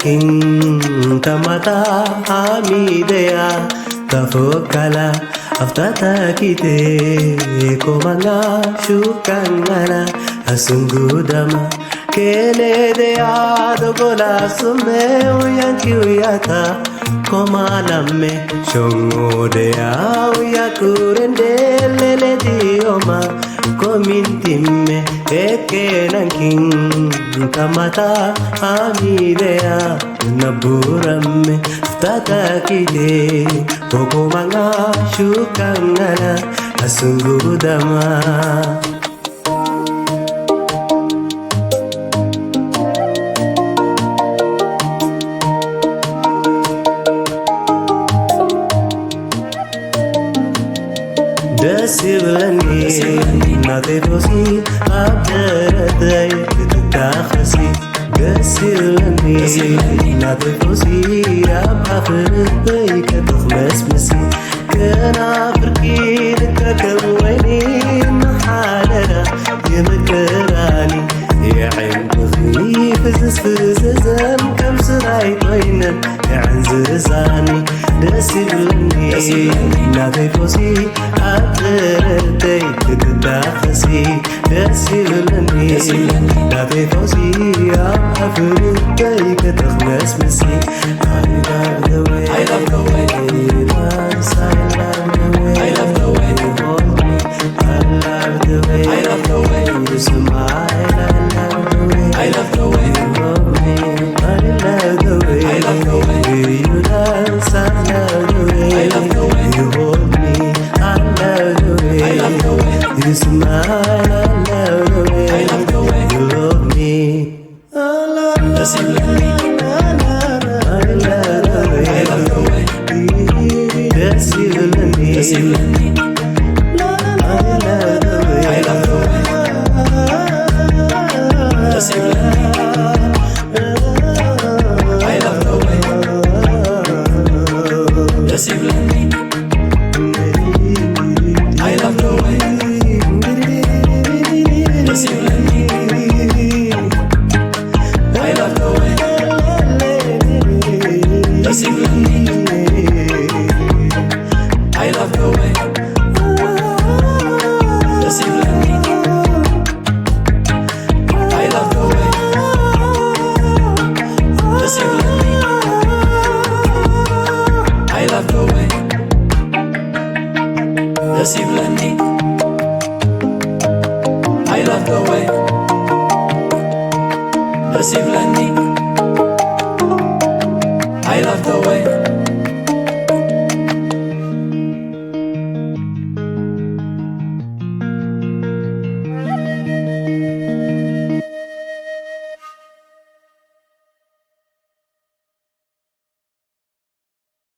كين تمتا حميديا تفوكلا أفتاتا كيتي كومانا شوكانا أسنغو دما كيلي ديا دوغولا سمي ويانكي وياتا كوما لمي شونغو ديا وياكورندي ليلي ديوما كومين تيمي كيكينا كين تمتا حميديا نبورمي أفتاتا كيتي كوكومانا شوكانا أسنغو دما ደስ ይብለኒ ናተይ ዶሲ ኣብ ደረተይ ክትታኸሲ ደስ ይብለኒ ናተይ ዶሲ ኣብ ኣኽርተይ ከተኽመስምሲ ከናፍርቂ ልከከም ወይኒ መሓለላ የመከራኒ የዓይን ብኽኒ ፍዝዝ ፍዝዘን ከም ስራይ ኮይነን የዕንዝዛኒ ደስ ይብለኒ ናተይ ዶሲ ኣብ ደረተይ ክትታኸሲ ደስ ይብለኒ ናተይ ዶሲ ኣብ ኣኽርተይ ከተኽመስምሲ I love the way Yes, I love the way I love the way you hold me I love the way I love the way you smile I love the way I love the way you hold me I love the way I love the way you dance I love the way I love the way you hold me I love the way I love the way you smile I love the way I love the way you hold me I love the way Yes, you love me. Yes, you love me. I love the way. Yes, you love me. I love the way. Yes, you love me. I love the way. Yes, you love me. I love the way. Yes, you love me. I love the way Does he love me? I love the way Does he love me? I love the way Does he love me? I love the way Does he love me? I love the way